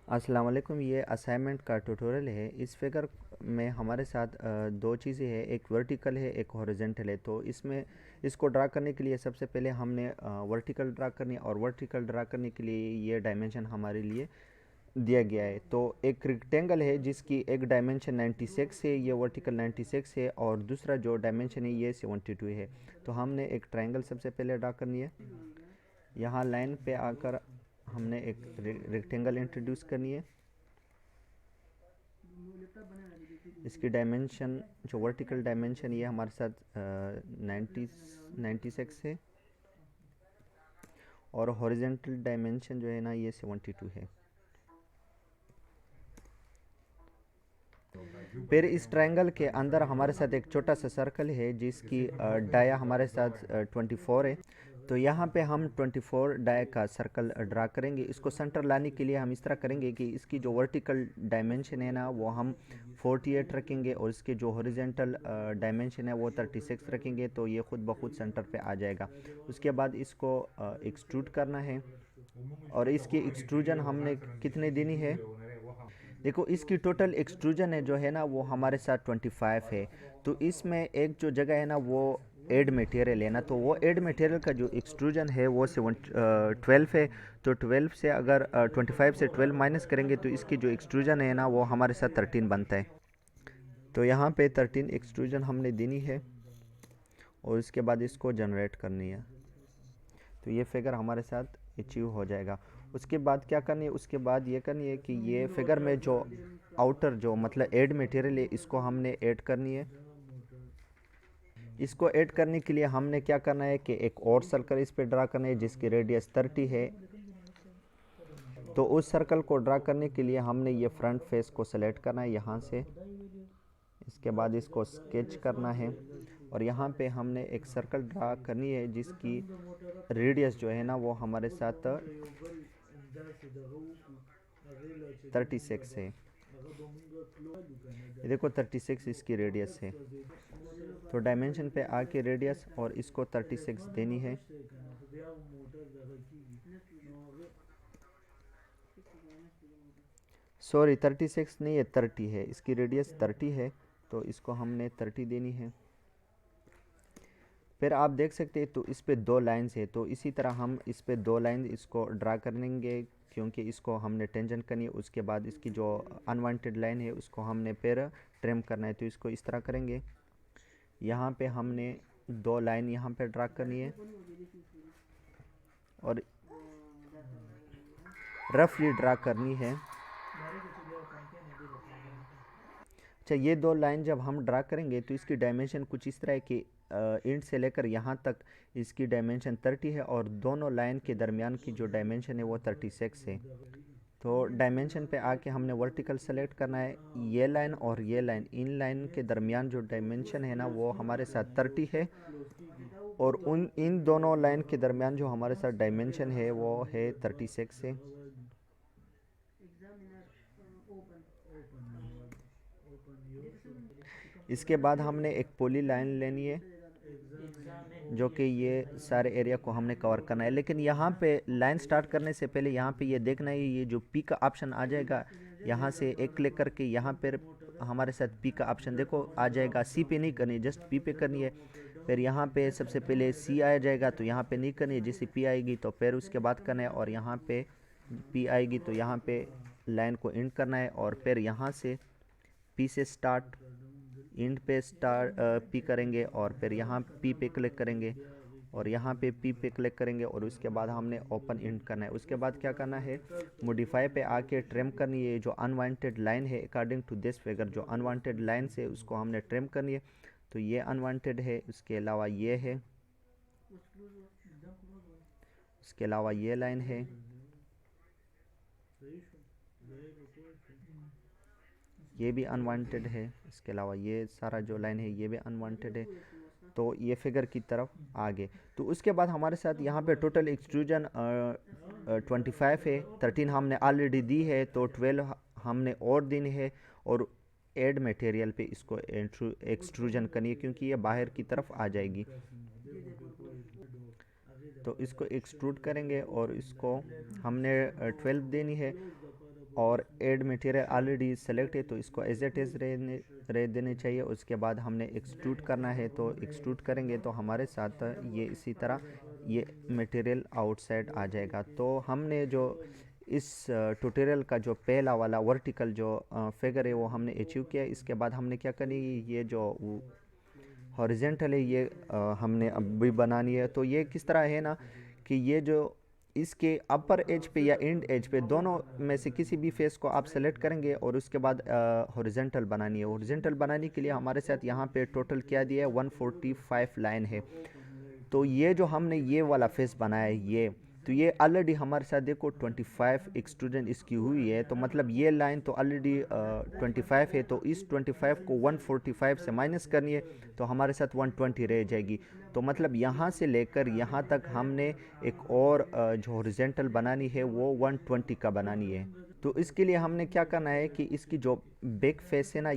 अस्सलाम वालेकुम। ये असाइनमेंट का ट्यूटोरियल है। इस फिगर में हमारे साथ दो चीज़ें हैं, एक वर्टिकल है एक हॉरिजेंटल है। तो इसमें इसको ड्रा करने के लिए सबसे पहले हमने वर्टिकल ड्रा करनी है, और वर्टिकल ड्रा करने के लिए ये डायमेंशन हमारे लिए दिया गया है। तो एक रेक्टेंगल है जिसकी एक डायमेंशन 96 है, ये वर्टिकल 96 है, और दूसरा जो डायमेंशन है ये 72 है। तो हमने एक ट्रायंगल सबसे पहले ड्रा करनी है। यहाँ लाइन पे आकर हमने एक रेक्टेंगल इंट्रोड्यूस करनी है। इसकी डायमेंशन जो वर्टिकल डायमेंशन ये हमारे साथ 96 है, और हॉरिजेंटल डायमेंशन जो है ना ये 72 है। फिर इस ट्रायंगल के अंदर हमारे साथ एक छोटा सा सर्कल है जिसकी डाया हमारे साथ 24 है। तो यहाँ पे हम 24 डाया का सर्कल ड्रा करेंगे। इसको सेंटर लाने के लिए हम इस तरह करेंगे कि इसकी जो वर्टिकल डायमेंशन है ना वो हम 48 रखेंगे, और इसके जो हॉरिजेंटल डायमेंशन है वो 36 रखेंगे। तो ये खुद ब खुद सेंटर पे आ जाएगा। उसके बाद इसको एक्सट्रूड करना है, और इसकी एक्सट्रूजन हमने कितने देनी है। देखो, इसकी टोटल एक्सट्रूजन है जो है ना वो हमारे साथ 25 है। तो इसमें एक जो जगह है ना वो एड मटेरियल है ना, तो वो एड मटेरियल का जो एक्सट्रूजन है वो 12 है। तो 12 से अगर 25 से 12 माइनस करेंगे तो इसकी जो एक्सट्रूजन है ना वो हमारे साथ 13 बनता है। तो यहाँ पे 13 एक्सट्रूजन हमने देनी है, और इसके बाद इसको जनरेट करनी है। तो ये फिगर हमारे साथ अचीव हो जाएगा। उसके बाद क्या करनी है, उसके बाद ये करनी है कि ये फिगर में जो आउटर जो मतलब ऐड मटेरियल है इसको हमने ऐड करनी है। इसको ऐड करने के लिए हमने क्या करना है कि एक और सर्कल इस पे ड्रा करना है जिसकी रेडियस 30 है। तो उस सर्कल को ड्रा करने के लिए हमने ये फ्रंट फेस को सेलेक्ट करना है यहाँ से। इसके बाद इसको स्केच करना है, और यहाँ पे हमने एक सर्कल ड्रा करनी है जिसकी रेडियस जो है ना वो हमारे साथ 36 है। ये देखो 36 इसकी रेडियस है। तो डायमेंशन पे आके रेडियस और इसको 36 देनी है। सॉरी, 36 नहीं है, 30 है। इसकी रेडियस 30 है, तो इसको हमने 30 देनी है। फिर आप देख सकते हैं तो इस पे दो लाइंस है, तो इसी तरह हम इस पे दो लाइन इसको ड्रा करेंगे, क्योंकि इसको हमने टेंजेंट करनी है। उसके बाद इसकी जो अनवांटेड लाइन है उसको हमने फिर ट्रिम करना है। तो इसको इस तरह करेंगे। यहाँ पे हमने दो लाइन यहाँ पे ड्रा करनी है, और रफली ड्रा करनी है। अच्छा, ये दो लाइन जब हम ड्रा करेंगे तो इसकी डायमेंशन कुछ इस तरह है कि इंड से लेकर यहाँ तक इसकी डायमेंशन 30 है, और दोनों लाइन के दरमियान की जो डायमेंशन है वो 36 है। तो डायमेंशन पे आके हमने वर्टिकल सेलेक्ट करना है। ये लाइन और ये लाइन, इन लाइन के दरमियान जो डायमेंशन है ना वो हमारे साथ 30 है, और उन इन दोनों लाइन के दरमियान जो हमारे साथ डायमेंशन है वो है 36 है। इसके बाद हमने एक पॉली लाइन लेनी है जो कि ये सारे एरिया को हमने कवर करना है। लेकिन यहाँ पे लाइन स्टार्ट करने से पहले यहाँ पे ये देखना है, ये जो पी का ऑप्शन आ जाएगा यहाँ से एक क्लिक करके यहाँ पर हमारे साथ पी का ऑप्शन देखो आ जाएगा। सी पे नहीं करनी, जस्ट पी पे करनी है। फिर यहाँ पे सबसे पहले सी आ जाएगा तो यहाँ पे नहीं करनी है, जैसे पी आएगी तो फिर उसके बाद करना है, और यहाँ पे पी आएगी तो यहाँ पे लाइन को एंड करना है, और फिर यहाँ से पी से स्टार्ट इंड पे स्टार पी करेंगे, और फिर यहाँ पी पे क्लिक करेंगे, और यहाँ पे पी पे क्लिक करेंगे, और उसके बाद हमने ओपन इंड करना है। उसके बाद क्या करना है, मॉडिफाई पे आके ट्रिम करनी है जो अनवांटेड लाइन है। अकॉर्डिंग टू दिस फिगर जो अनवांटेड लाइन है उसको हमने ट्रिम करनी है। तो ये अनवांटेड है, उसके अलावा ये है, उसके अलावा ये लाइन है, ये भी अनवांटेड है, इसके अलावा ये सारा जो लाइन है ये भी अनवांटेड है। तो ये फिगर की तरफ आगे। तो उसके बाद हमारे साथ यहाँ पे टोटल एक्सट्रूजन 25 है, 13 हमने ऑलरेडी दी है, तो 12 हमने और देनी है, और एड मटेरियल पे इसको एक्सट्रूजन करनी है क्योंकि ये बाहर की तरफ आ जाएगी। तो इसको एक्सट्रूड करेंगे, और इसको हमने 12 देनी है। और ऐड मटेरियल ऑलरेडी सेलेक्ट है तो इसको एज इट इज़ रह देने चाहिए। उसके बाद हमने एक्सट्रूड करना है, तो एक्सट्रूड करेंगे तो हमारे साथ ये इसी तरह ये मटेरियल आउटसाइड आ जाएगा। तो हमने जो इस ट्यूटोरियल का जो पहला वाला वर्टिकल जो फिगर है वो हमने अचीव किया। इसके बाद हमने क्या करनी है, ये जो हॉरिजेंटल है ये हमने अभी बनानी है। तो ये किस तरह है ना कि ये जो इसके अपर एज पे या एंड एज पे दोनों में से किसी भी फेस को आप सेलेक्ट करेंगे और उसके बाद हॉरिजेंटल बनानी है। हॉरिजेंटल बनाने के लिए हमारे साथ यहाँ पे टोटल क्या दिया है, 145 लाइन है। तो ये जो हमने ये वाला फेस बनाया है ये, तो ये ऑलरेडी हमारे साथ देखो 25 एक्सट्रूजन इसकी हुई है। तो मतलब ये लाइन तो ऑलरेडी 25 है, तो इस 25 को 145 से माइनस करनी है तो हमारे साथ 120 रह जाएगी। तो मतलब यहाँ से लेकर यहाँ तक हमने एक और जो हॉरिजॉन्टल बनानी है वो 120 का बनानी है। तो इसके लिए हमने क्या करना है कि इसकी जो बैक फेस है ना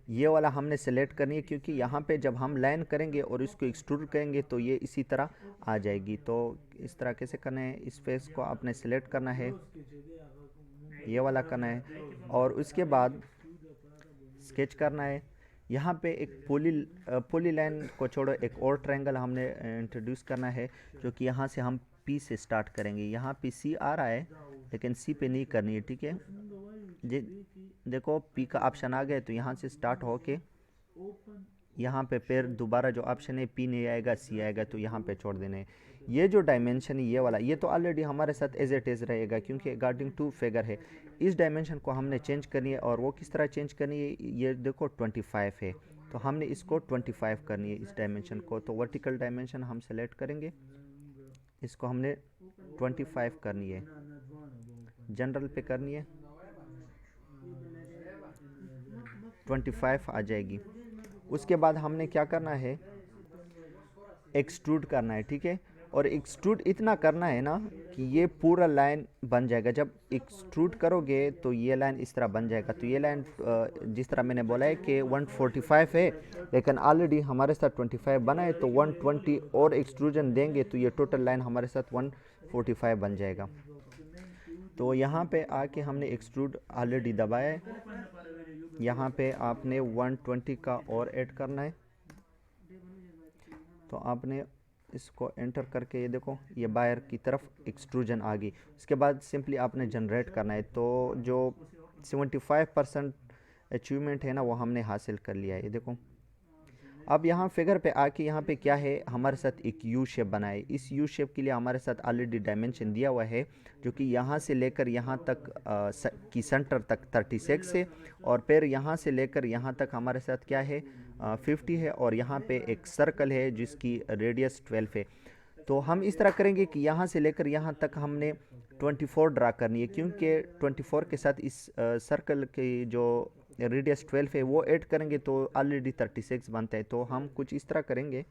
ये वाला हमने सेलेक्ट करनी है, क्योंकि यहाँ पे जब हम लाइन करेंगे और इसको एक्सट्रूड करेंगे तो ये इसी तरह आ जाएगी। तो इस तरह कैसे करना है, इस फेस को आपने सेलेक्ट करना है, ये वाला करना है और उसके बाद स्केच करना है। यहाँ पे एक पोली लाइन को छोड़ो एक और ट्रायंगल हमने इंट्रोड्यूस करना है, जो कि यहाँ से हम पी से स्टार्ट करेंगे। यहाँ पे सी आ रहा है लेकिन सी पे नहीं करनी है, ठीक है जी। देखो पी का ऑप्शन आ गया तो यहाँ से स्टार्ट होके यहाँ पे फिर दोबारा जो ऑप्शन है पी नहीं आएगा सी आएगा, तो यहाँ पे छोड़ देना है। ये जो डायमेंशन है ये वाला, ये तो ऑलरेडी हमारे साथ एज इट इज़ रहेगा क्योंकि अकॉर्डिंग टू फिगर है। इस डायमेंशन को हमने चेंज करनी है और वो किस तरह चेंज करनी है, ये देखो 25 है तो हमने इसको 25 करनी है इस डायमेंशन को। तो वर्टिकल डायमेंशन हम सेलेक्ट करेंगे, इसको हमने 25 करनी है, जनरल पे करनी है, 25 आ जाएगी। उसके बाद हमने क्या करना है, एक्सट्रूड करना है, ठीक है। और एक्सट्रूड इतना करना है ना कि ये पूरा लाइन बन जाएगा। जब एक्सट्रूड करोगे तो ये लाइन इस तरह बन जाएगा। तो ये लाइन जिस तरह मैंने बोला है कि 145 है लेकिन ऑलरेडी हमारे साथ 25 बना है, तो 120 और एक्सट्रूजन देंगे तो ये टोटल लाइन हमारे साथ 145 बन जाएगा। तो यहाँ पे आके हमने एक्सट्रूड ऑलरेडी दबाया है, यहाँ पे आपने 120 का और ऐड करना है। तो आपने इसको एंटर करके ये देखो ये बाहर की तरफ एक्सट्रूजन आ गई। उसके बाद सिंपली आपने जनरेट करना है। तो जो 75% अचीवमेंट है ना वो हमने हासिल कर लिया है, ये देखो। अब यहाँ फिगर पे आके यहाँ पे क्या है, हमारे साथ एक यू शेप बनाए। इस यू शेप के लिए हमारे साथ ऑलरेडी डायमेंशन दिया हुआ है, जो कि यहाँ से लेकर यहाँ तक की सेंटर तक 36 है और फिर यहाँ से लेकर यहाँ तक हमारे साथ क्या है 50 है और यहाँ पे एक सर्कल है जिसकी रेडियस 12 है। तो हम इस तरह करेंगे कि यहाँ से लेकर यहाँ तक हमने 24 ड्रा करनी है, क्योंकि 24 के साथ इस सर्कल की जो रेडियस 12 है वो ऐड करेंगे तो ऑलरेडी 36 बनता है। तो हम कुछ इस तरह करेंगे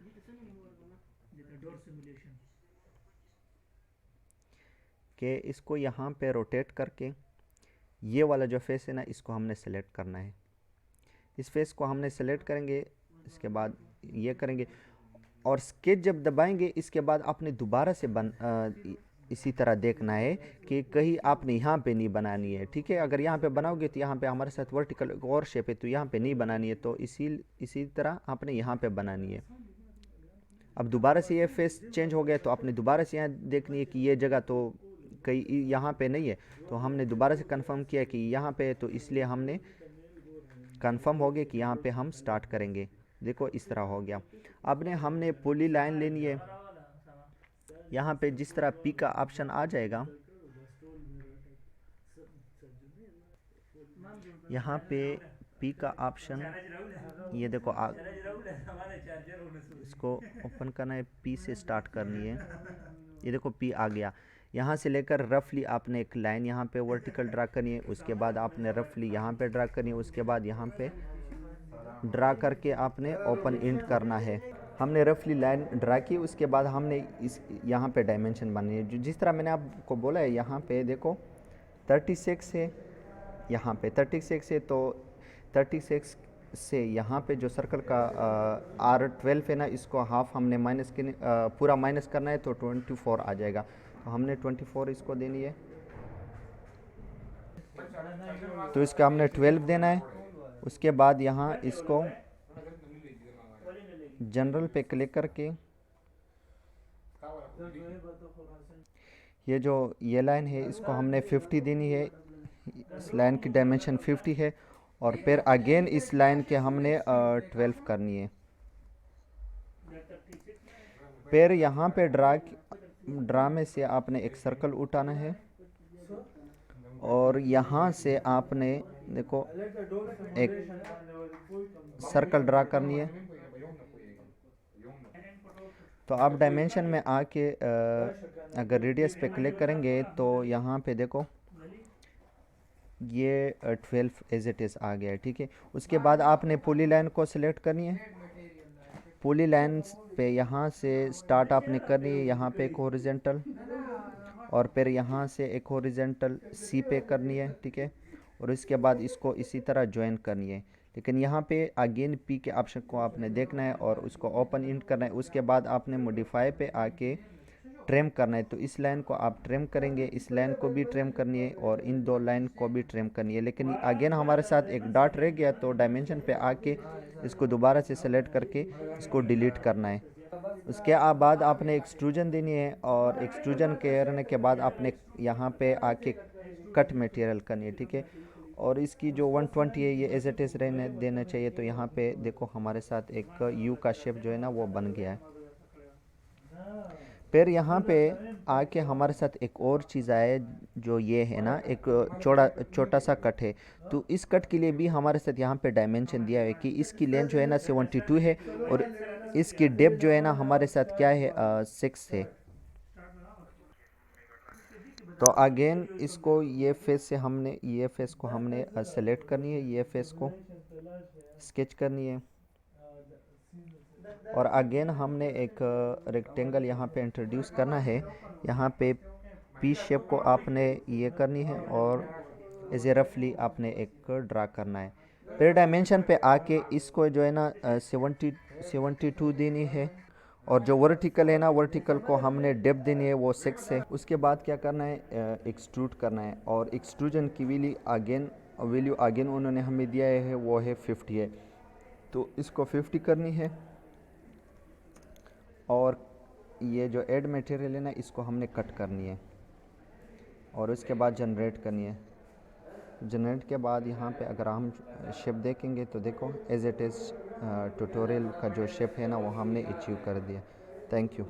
कि इसको यहाँ पे रोटेट करके ये वाला जो फेस है ना इसको हमने सेलेक्ट करना है। इस फेस को हमने सेलेक्ट करेंगे, इसके बाद ये करेंगे और स्केच जब दबाएंगे इसके बाद आपने दोबारा से इसी तरह देखना है कि कहीं आपने यहाँ पे नहीं बनानी है, ठीक है। अगर यहाँ पे बनाओगे तो यहाँ पे हमारे साथ वर्टिकल और शेप है तो यहाँ पे नहीं बनानी है, तो इसी तरह आपने यहाँ पे बनानी है। अब दोबारा से ये फेस चेंज हो गया तो आपने दोबारा से यहाँ देखनी है कि ये जगह तो कहीं यहाँ पे नहीं है, तो हमने दोबारा से कंफर्म किया कि यहाँ पे है, तो इसलिए हमने कंफर्म हो गया कि यहाँ पे हम स्टार्ट करेंगे। देखो इस तरह हो गया। अब हमने पूरी लाइन लेनी है, यहाँ पे जिस तरह पी का ऑप्शन आ जाएगा, यहाँ पे पी का ऑप्शन ये देखो इसको ओपन करना है, पी से स्टार्ट करनी है। ये देखो पी आ गया। यहाँ से लेकर रफली आपने एक लाइन यहाँ पे वर्टिकल ड्रा करनी है, उसके बाद आपने रफली यहाँ पे ड्रा करनी है, उसके बाद यहाँ पे ड्रा करके आपने ओपन इंड करना है। हमने रफली लाइन ड्रा की, उसके बाद हमने इस यहाँ पे डायमेंशन बनानी है। जो जिस तरह मैंने आपको बोला है यहाँ पे देखो 36 है, यहाँ पे 36 है, तो 36 से यहाँ पे जो सर्कल का R12 है ना इसको हाफ हमने माइनस के पूरा माइनस करना है, तो 24 आ जाएगा। तो हमने 24 इसको देनी है। तो इसका हमने 12 देना है। उसके बाद यहाँ इसको जनरल पे क्लिक करके ये जो ये लाइन है इसको हमने 50 देनी है। इस लाइन की डायमेंशन 50 है और फिर अगेन इस लाइन के हमने 12 करनी है। फिर यहाँ पे ड्रा में से आपने एक सर्कल उठाना है और यहाँ से आपने देखो एक सर्कल ड्रा करनी है। तो आप डायमेंशन में आके अगर रेडियस पे क्लिक करेंगे तो यहाँ पे देखो ये 12 एज इट इज़ आ गया है, ठीक है। उसके बाद आपने पुली लाइन को सिलेक्ट करनी है। पुली लाइन पे यहाँ से स्टार्ट आपने करनी है, यहाँ पे एक हॉरिजेंटल और फिर यहाँ से एक हॉरिजेंटल सी पे करनी है, ठीक है। और इसके बाद इसको इसी तरह ज्वाइन करनी है। लेकिन यहाँ पे अगेन पी के ऑप्शन को आपने देखना है और उसको ओपन इंट करना है। उसके बाद आपने मॉडिफाई पे आके ट्रिम करना है। तो इस लाइन को आप ट्रिम करेंगे, इस लाइन को भी ट्रिम करनी है और इन दो लाइन को भी ट्रिम करनी है। लेकिन अगेन हमारे साथ एक डॉट रह गया, तो डायमेंशन पे आके इसको दोबारा से सेलेक्ट करके इसको डिलीट करना है। उसके बाद आपने एक्सट्रूजन देनी है और एक्सट्रूजन करने के बाद आपने यहाँ पे आके कट मटेरियल करनी है, ठीक है। और इसकी जो 120 है ये एज इट इज़ रहने देना चाहिए। तो यहाँ पे देखो हमारे साथ एक यू का शेप जो है ना वो बन गया है। फिर यहाँ पे आके हमारे साथ एक और चीज़ आए जो ये है ना, एक छोटा सा कट है। तो इस कट के लिए भी हमारे साथ यहाँ पे डायमेंशन दिया है कि इसकी लेंथ जो है ना 72 है और इसकी डेप्थ जो है ना हमारे साथ क्या है 6 है। तो अगेन इसको ये फेस से हमने ये फेस को हमने सेलेक्ट करनी है, ये फेस को स्केच करनी है और अगेन हमने एक रेक्टेंगल यहाँ पे इंट्रोड्यूस करना है। यहाँ पे पी शेप को आपने ये करनी है और एज ए रफली आपने एक ड्रा करना है। फिर डायमेंशन पे आके इसको जो है ना 72 देनी है और जो वर्टिकल है ना वर्टिकल को हमने डेप्थ देनी है वो 6 है। उसके बाद क्या करना है एक्सट्रूड करना है और एक्सट्रूजन की वैल्यू अगेन उन्होंने हमें दिया है वो है 50 है। तो इसको 50 करनी है और ये जो ऐड मटेरियल है ना इसको हमने कट करनी है और उसके बाद जनरेट करनी है। जनरेट के बाद यहाँ पे अगर हम शेप देखेंगे तो देखो एज इट इज़ ट्यूटोरियल का जो शेप है ना वो हमने अचीव कर दिया। Thank you.